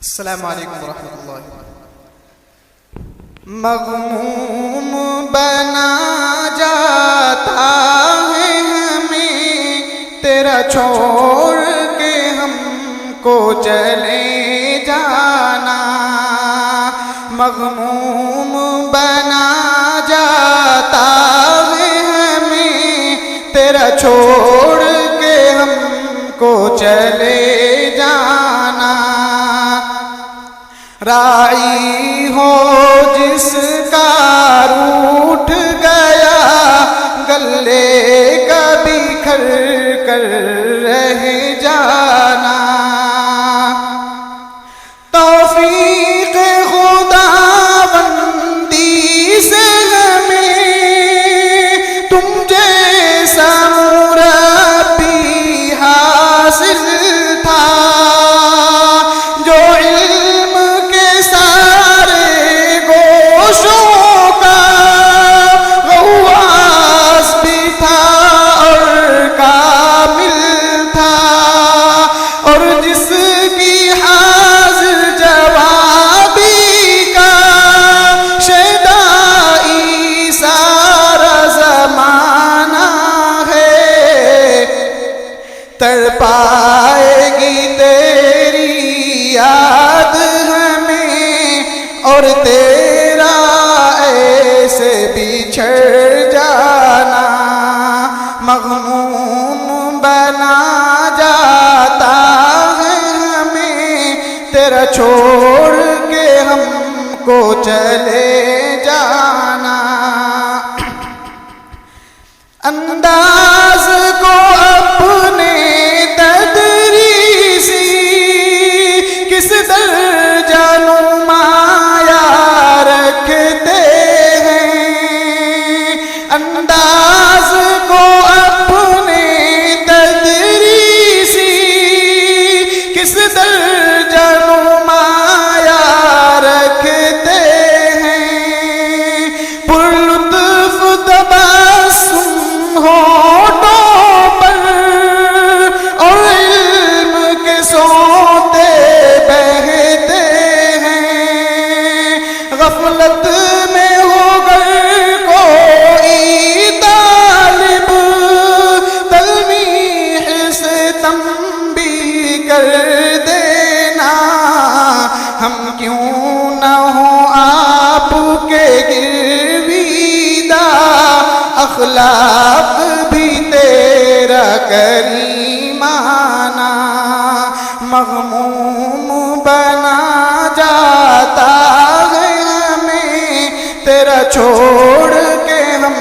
السلام علیکم ورحمۃ اللہ۔ مغموم بنا جاتا ہے ہمیں تیرا چھوڑ کے ہم کو چلے جانا، مغموم بنا جاتا ہے ہمیں تیرا چھوڑ کے ہم کو چلے جانا، راعی ہو جس کا روٹھ گیا گلے کا بکھر کر رہ جانا، توفیق خداوندی سے ہمیں تم جیسا مربی حاصل تھا، جو علم کے سارے گوشوں کا غواص بھی تھا اور کامل تھا، اور جس کی حاضر جوابی کا شیدائی سارا زمانہ ہے، تڑپائے گی تیری یاد ہمیں اور تیرا ایسے بچھڑ جانا، مغموم بنا جاتا ہے ہمیں تیرا چھوڑ کے ہم کو چلے جانا، انداز کو اپنے تدریسی کس درجہ نمایاں رکھتے ہیں، انداز کو اپنے تدریسی کس درجہ نمایاں رکھتے ہیں، پر لطف تبسم ہونٹوں پر اور علم کے سوتے بہتے ہیں، غفلت میں ہو گر کوئی طالب تلمیح سے تنبیہ کر دینا، ہم کیوں نہ ہوں آپ کے گرویدہ، اخلاق بھی تیرا کریمانہ، مغموم بنا جاتا ہے ہمیں تیرا چھوڑ کے ہم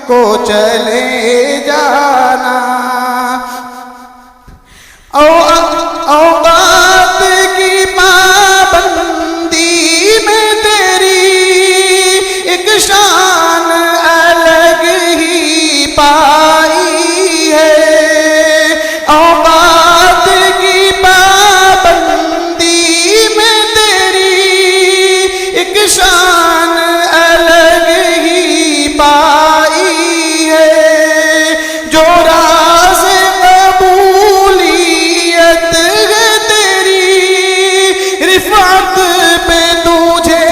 کو چلے جانا، اوقات کی پابندی میں تیری ایک شان الگ ہی پائی ہے، اوقات کی پابندی میں تیری ایک شان الگ ہی پائی ہے، جو راز قبولیت ہے تیری رفعت پہ تجھے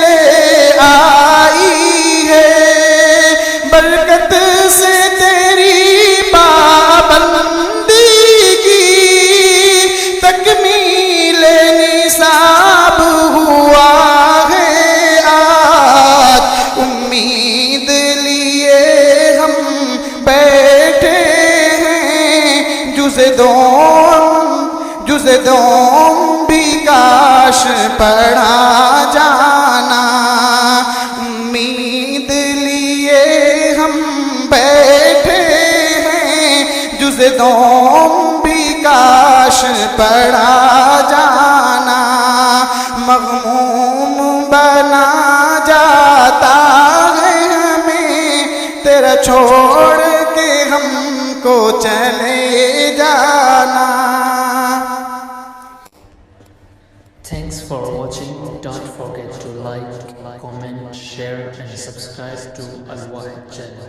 لے آئی ہے، برکت سے تیری پابندی کی تکمیل نصاب ہوا ہے آج، امید لیے ہم بیٹھے ہیں، جز دوم بھی کاش پڑھا جانا، امید لیے ہم بیٹھے ہیں، جز دوم بھی کاش پڑھا جانا، مغموم بنا جاتا ہے ہمیں تیرا چھوڑ کے ہم کو چلے جانا۔ Thanks for watching. Don't forget to like, comment, share and subscribe to Al Wahid channel.